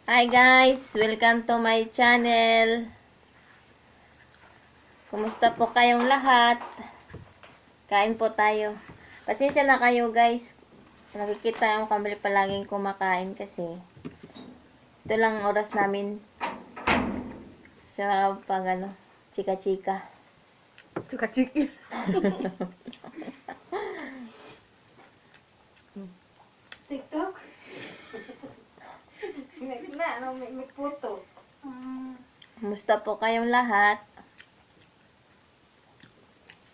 Hi guys! Welcome to my channel. Kumusta po kayong lahat? Kain po tayo. Pasensya na kayo guys. Nakikita yung kami palaging kumakain kasi ito lang oras namin sa pag chika-chika. Chika-chiki. TikTok? May photo. Kumusta po kayong lahat?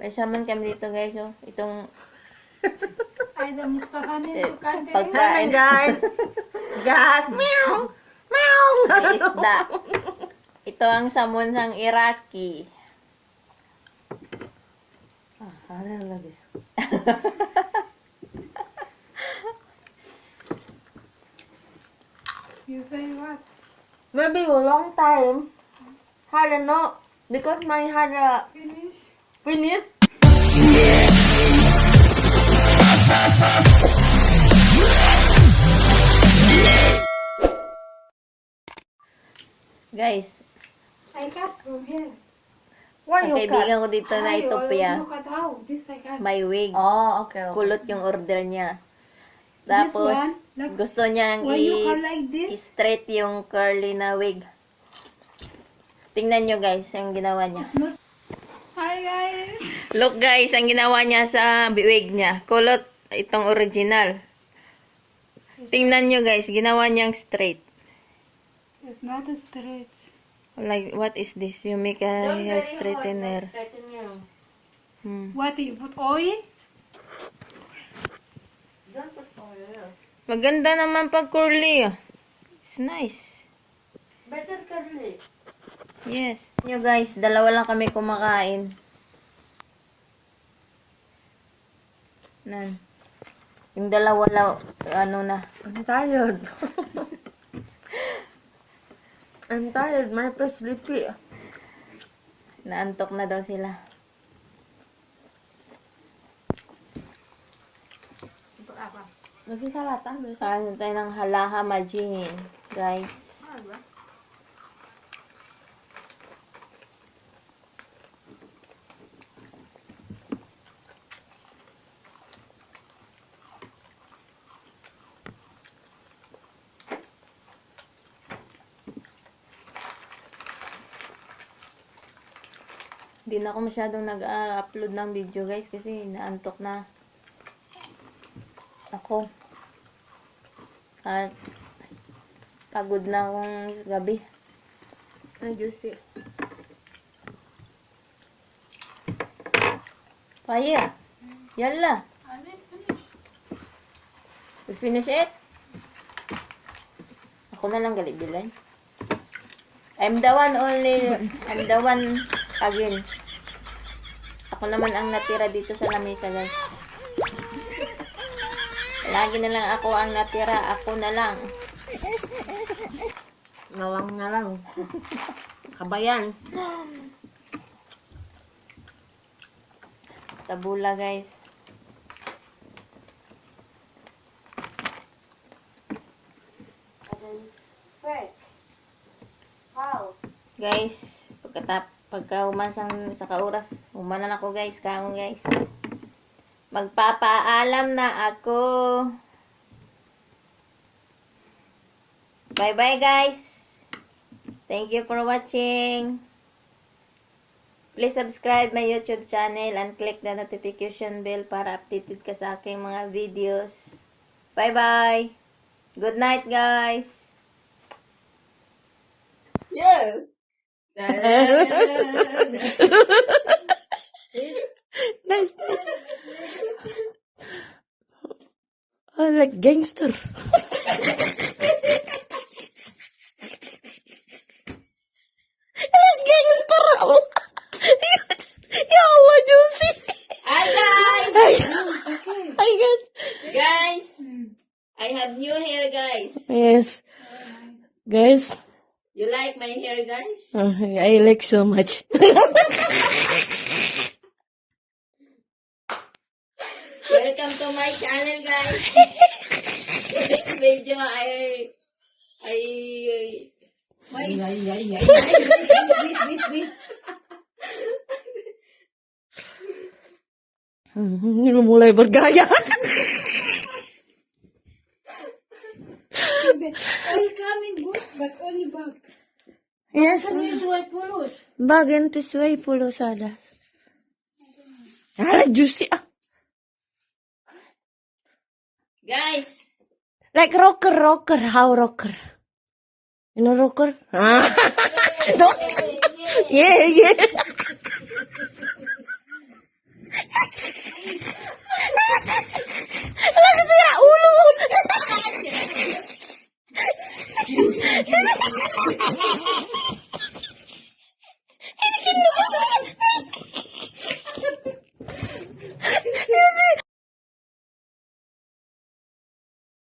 May saman kami dito guys. Oh. Itong Ay, da Mustafa ne dukande. pagkain. Guys! Guys! Meow! Meow! May isda. Ito ang samunsang Iraqi. Ano lagi? You say what? Maybe a long time. Had no, because my had Finish? finished. Guys, I cut from here. Why ang you cut? kaibigan ko dito na Ay, Ethiopia, look at how. This I cut. may wig. Oh, okay. Kulot yung order niya. This Tapos, one, look. gusto niyang Why you cut like this? i-straight yung curly na wig. Tingnan nyo guys, ang ginawa niya. It's not. Hi guys. Look guys, ang ginawa niya sa wig niya. Kulot itong original. Tingnan nyo guys, ginawa niyang straight. It's not a straight. Like, what is this? You make a hair straightener. Hmm. What you put oil? Maganda naman pag curly. Ah. It's nice. Better curly. Yes. Nyo guys, dalawa lang kami kumakain. Nan. Yung dalawa lang, na. I'm tired. I'm tired. My face sleepy. Naantok na daw sila. Nagsisalatan. Kain tayo ng halaha majin, guys. Hindi na ako masyadong nag-upload ng video guys kasi naantok na ako. At pagod na akong gabi. Ay, juicy. Fire! Yalla! I didn't finish. We finish it? Ako na lang galit-bilay. I'm the one again. Ako naman ang natira dito sa lamesa guys. Lagi na lang ako ang natira. Ako na lang. Nawang na lang. Kabayan. Tabula guys. Guys, pagka umansang sa kauras, umanan ako guys, kaon guys. Magpapaalam na ako. Bye bye guys. Thank you for watching. Please subscribe my YouTube channel and click the notification bell para updated ka sa aking mga videos. Bye bye. Good night guys. Yes. Nice, nice. I like gangster. Gangster. Ya Allah, Juicy. Hi guys. Hi guys. Guys, I have new hair guys. Yes. Guys, You like my hair guys? I like so much. Welcome to my channel guys. This video I Ay. Wait. Hindi mo mulai bergaya. All coming good, but only bag. Yes. Ano yung suway pulos? Bagan to sway pulo sada. Ala, juicy ah. Guys, Like rocker. How rocker? You know rocker? Ah. No. Yeah. Ala, kasira ulo